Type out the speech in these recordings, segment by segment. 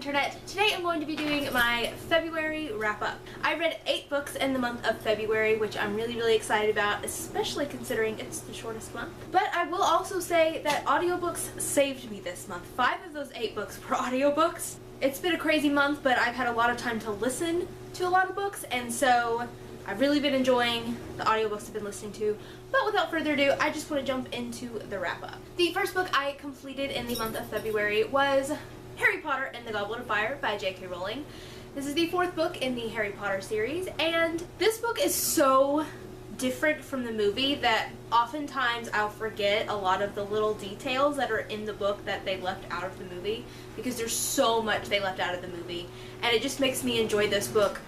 internet. Today I'm going to be doing my February wrap-up. I read 8 books in the month of February, which I'm really excited about, especially considering it's the shortest month. But I will also say that audiobooks saved me this month. 5 of those 8 books were audiobooks. It's been a crazy month, but I've had a lot of time to listen to a lot of books, and so I've really been enjoying the audiobooks I've been listening to. But without further ado, I just want to jump into the wrap-up. The first book I completed in the month of February was Harry Potter and the Goblet of Fire by J.K. Rowling. This is the 4th book in the Harry Potter series, and this book is so different from the movie that oftentimes I'll forget a lot of the little details that are in the book that they left out of the movie, because there's so much they left out of the movie, and it just makes me enjoy this book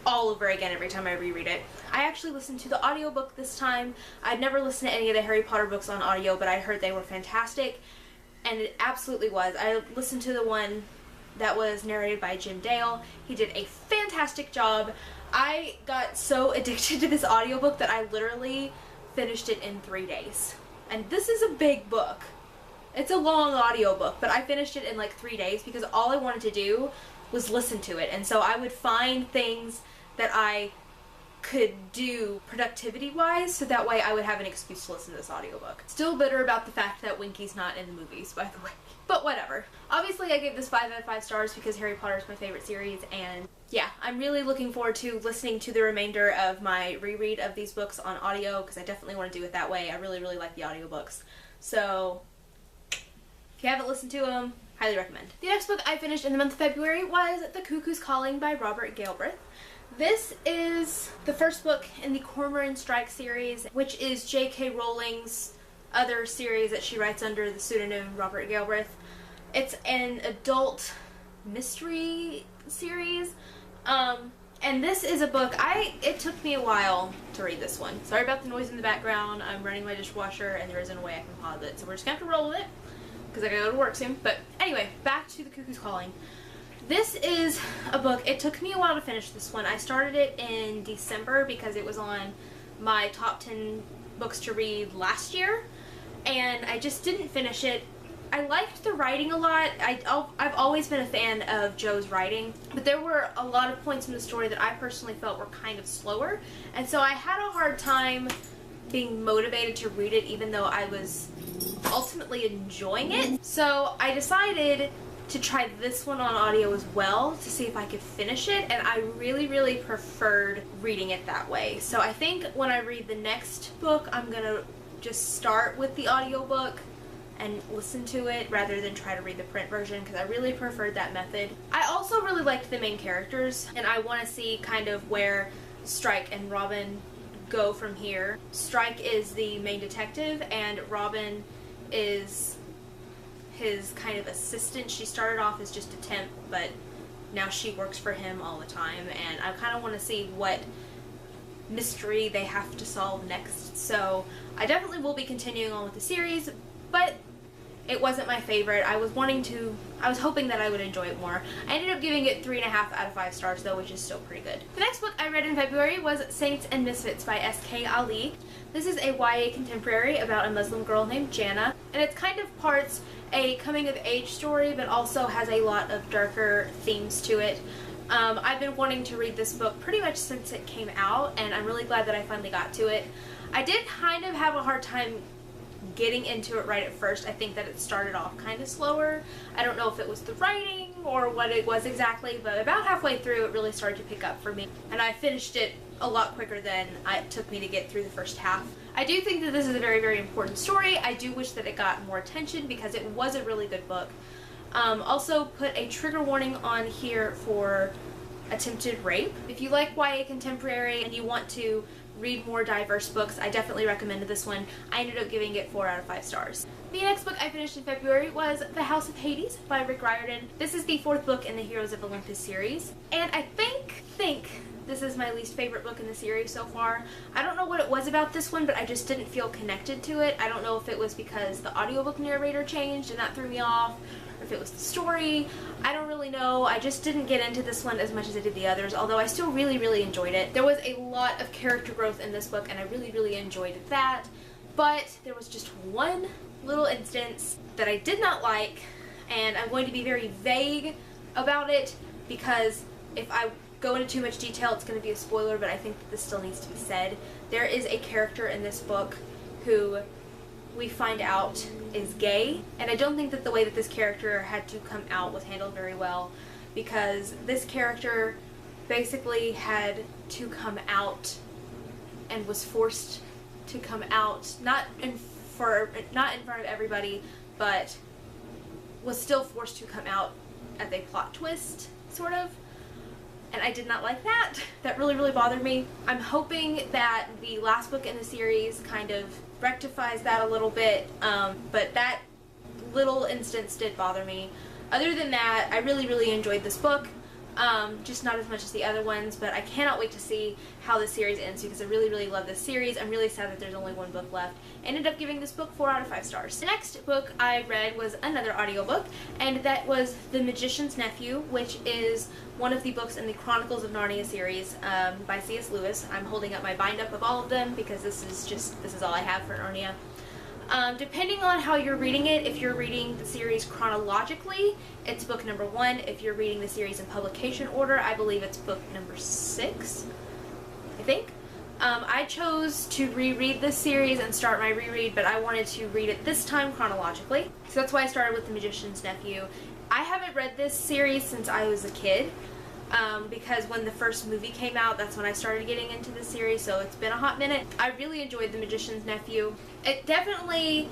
all over again every time I reread it. I actually listened to the audiobook this time. I'd never listened to any of the Harry Potter books on audio, but I heard they were fantastic, and it absolutely was. I listened to the one that was narrated by Jim Dale. He did a fantastic job. I got so addicted to this audiobook that I literally finished it in 3 days. And this is a big book. It's a long audiobook, but I finished it in like 3 days because all I wanted to do was listen to it. And so I would find things that I could do productivity-wise, so that way I would have an excuse to listen to this audiobook. Still bitter about the fact that Winky's not in the movies, by the way. But whatever. Obviously, I gave this 5 out of 5 stars because Harry Potter is my favorite series, and yeah, I'm really looking forward to listening to the remainder of my reread of these books on audio, because I definitely want to do it that way. I really like the audiobooks. So, if you haven't listened to them, highly recommend. The next book I finished in the month of February was The Cuckoos Calling by Robert Galbraith. This is the first book in the Cormoran Strike series, which is J.K. Rowling's other series that she writes under the pseudonym Robert Galbraith. It's an adult mystery series, and this is a book, it took me a while to read this one. Sorry about the noise in the background. I'm running my dishwasher and there isn't a way I can pause it, so we're just gonna have to roll with it because I gotta go to work soon. But anyway, back to The Cuckoo's Calling. This is a book, it took me a while to finish this one. I started it in December because it was on my top 10 books to read last year, and I just didn't finish it. I liked the writing a lot. I've always been a fan of Jo's writing, but there were a lot of points in the story that I personally felt were kind of slower, and so I had a hard time being motivated to read it even though I was ultimately enjoying it. So I decided to try this one on audio as well to see if I could finish it, and I really preferred reading it that way. So I think when I read the next book, I'm gonna just start with the audiobook and listen to it rather than try to read the print version, because I really preferred that method. I also really liked the main characters, and I want to see kind of where Strike and Robin go from here. Strike is the main detective, and Robin is his kind of assistant. She started off as just a temp, but now she works for him all the time, and I kind of want to see what mystery they have to solve next. So I definitely will be continuing on with the series, but it wasn't my favorite. I was hoping that I would enjoy it more. I ended up giving it 3.5 out of 5 stars though, which is still pretty good. The next book I read in February was Saints and Misfits by S.K. Ali. This is a YA contemporary about a Muslim girl named Jannah, and it's kind of parts a coming-of-age story, but also has a lot of darker themes to it. I've been wanting to read this book pretty much since it came out, and I'm really glad that I finally got to it. I did kind of have a hard time getting into it right at first. I think that it started off kind of slower. I don't know if it was the writing or what it was exactly, but about halfway through it really started to pick up for me, and I finished it a lot quicker than it took me to get through the first half. I do think that this is a very important story. I do wish that it got more attention because it was a really good book. Also put a trigger warning on here for attempted rape. If you like YA contemporary and you want to read more diverse books, I definitely recommend this one. I ended up giving it 4 out of 5 stars. The next book I finished in February was The House of Hades by Rick Riordan. This is the 4th book in the Heroes of Olympus series, and I think this is my least favorite book in the series so far. I don't know what it was about this one, but I just didn't feel connected to it. I don't know if it was because the audiobook narrator changed and that threw me off, or if it was the story. I don't really know. I just didn't get into this one as much as I did the others, although I still really enjoyed it. There was a lot of character growth in this book, and I really enjoyed that, but there was just one little instance that I did not like, and I'm going to be very vague about it, because if I go into too much detail it's going to be a spoiler, but I think that this still needs to be said. There is a character in this book who we find out is gay, and I don't think that the way that this character had to come out was handled very well, because this character basically had to come out and was forced to come out, not in front of everybody, but was still forced to come out as a plot twist, sort of. And I did not like that. That really, really bothered me. I'm hoping that the last book in the series kind of rectifies that a little bit, but that little instance did bother me. Other than that, I really, really enjoyed this book. Just not as much as the other ones, but I cannot wait to see how this series ends, because I really, really love this series. I'm really sad that there's only one book left. I ended up giving this book 4 out of 5 stars. The next book I read was another audiobook, and that was The Magicians Nephew, which is one of the books in the Chronicles of Narnia series by C.S. Lewis. I'm holding up my bind-up of all of them because this is all I have for Narnia. Depending on how you're reading it, if you're reading the series chronologically, it's book number 1. If you're reading the series in publication order, I believe it's book number 6, I think. I chose to reread this series and start my reread, but I wanted to read it this time chronologically. So that's why I started with The Magician's Nephew. I haven't read this series since I was a kid. Because when the first movie came out, that's when I started getting into the series, so it's been a hot minute. I really enjoyed The Magician's Nephew. It definitely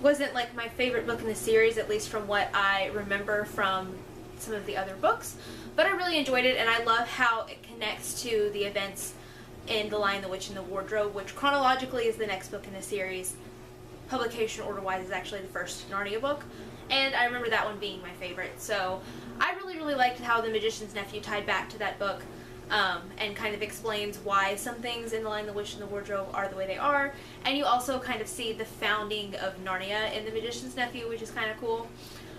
wasn't like my favorite book in the series, at least from what I remember from some of the other books, but I really enjoyed it, and I love how it connects to the events in The Lion, the Witch, and the Wardrobe, which chronologically is the next book in the series. Publication order-wise is actually the first Narnia book, and I remember that one being my favorite, so I really, really liked how The Magician's Nephew tied back to that book, and kind of explains why some things in The Lion, the Witch, and the Wardrobe are the way they are, and you also kind of see the founding of Narnia in The Magician's Nephew, which is kind of cool.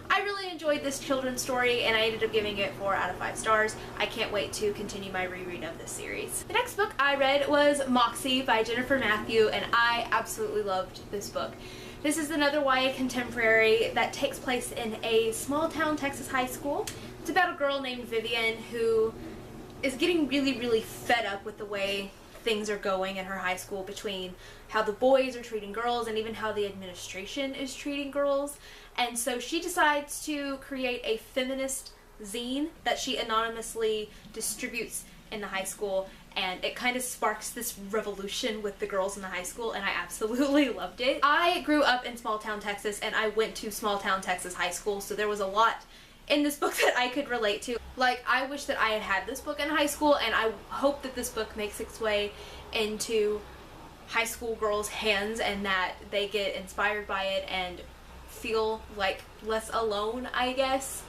I really enjoyed this children's story, and I ended up giving it 4 out of 5 stars. I can't wait to continue my reread of this series. The next book I read was Moxie by Jennifer Matthew, and I absolutely loved this book. This is another YA contemporary that takes place in a small-town Texas high school. It's about a girl named Vivian who is getting really, really fed up with the way things are going in her high school, between how the boys are treating girls and even how the administration is treating girls. And so she decides to create a feminist zine that she anonymously distributes in the high school, and it kind of sparks this revolution with the girls in the high school, and I absolutely loved it. I grew up in small town Texas, and I went to small town Texas high school, so there was a lot in this book that I could relate to. Like, I wish that I had had this book in high school, and I hope that this book makes its way into high school girls' hands and that they get inspired by it and feel like less alone, I guess.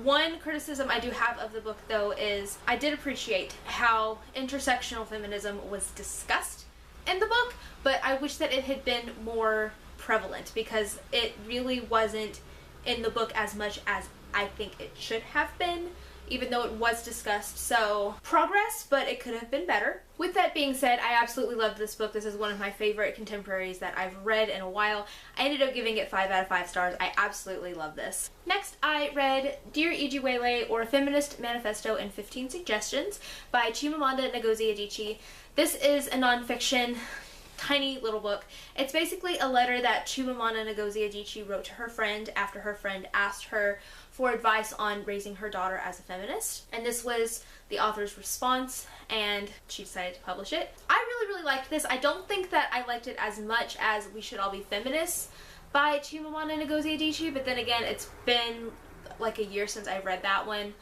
One criticism I do have of the book, though, is I did appreciate how intersectional feminism was discussed in the book, but I wish that it had been more prevalent, because it really wasn't in the book as much as I think it should have been, even though it was discussed. So, progress, but it could have been better. With that being said, I absolutely loved this book. This is one of my favorite contemporaries that I've read in a while. I ended up giving it 5 out of 5 stars. I absolutely love this. Next, I read Dear Ijiwele, or A Feminist Manifesto in 15 Suggestions by Chimamanda Ngozi Adichie. This is a nonfiction, tiny little book. It's basically a letter that Chimamanda Ngozi Adichie wrote to her friend after her friend asked her for advice on raising her daughter as a feminist. And this was the author's response, and she decided to publish it. I really, really liked this. I don't think that I liked it as much as We Should All Be Feminists by Chimamanda Ngozi Adichie, but then again, it's been like a year since I read that one.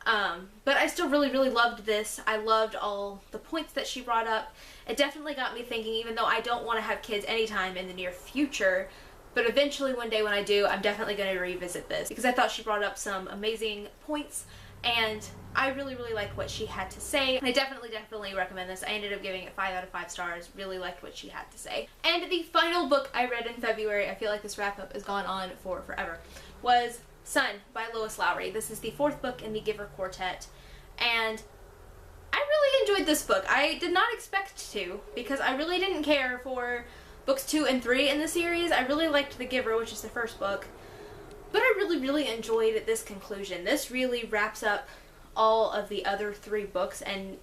But I still really, really loved this. I loved all the points that she brought up. It definitely got me thinking, even though I don't want to have kids anytime in the near future, but eventually one day when I do, I'm definitely going to revisit this, because I thought she brought up some amazing points, and I really, really liked what she had to say. I definitely recommend this. I ended up giving it 5 out of 5 stars. Really liked what she had to say. And the final book I read in February, I feel like this wrap-up has gone on for forever, was Sun by Lois Lowry. This is the 4th book in the Giver Quartet, and I really enjoyed this book. I did not expect to, because I really didn't care for books 2 and 3 in the series. I really liked The Giver, which is the first book, But I really enjoyed this conclusion. This really wraps up all of the other 3 books and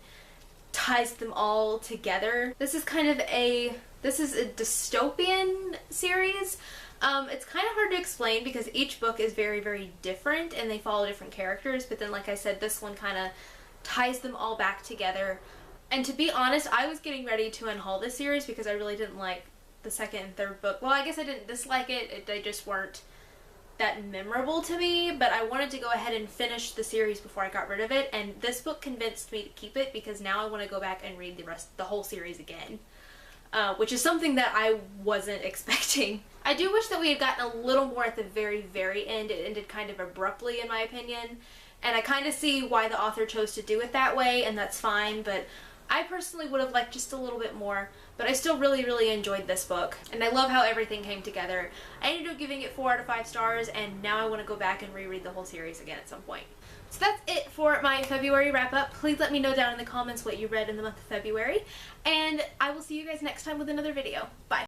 ties them all together. This is kind of a dystopian series. It's kind of hard to explain because each book is very different and they follow different characters, but then like I said, this one kind of ties them all back together. And to be honest, I was getting ready to unhaul this series because I really didn't like the 2nd and 3rd book. Well, I guess I didn't dislike it, they just weren't that memorable to me, but I wanted to go ahead and finish the series before I got rid of it, and this book convinced me to keep it because now I want to go back and read the whole series again. Which is something that I wasn't expecting. I do wish that we had gotten a little more at the very end. It ended kind of abruptly in my opinion, and I kind of see why the author chose to do it that way, and that's fine, but I personally would have liked just a little bit more, but I still really enjoyed this book, and I love how everything came together. I ended up giving it 4 out of 5 stars, and now I want to go back and reread the whole series again at some point. So that's it for my February wrap-up. Please let me know down in the comments what you read in the month of February, and I will see you guys next time with another video. Bye!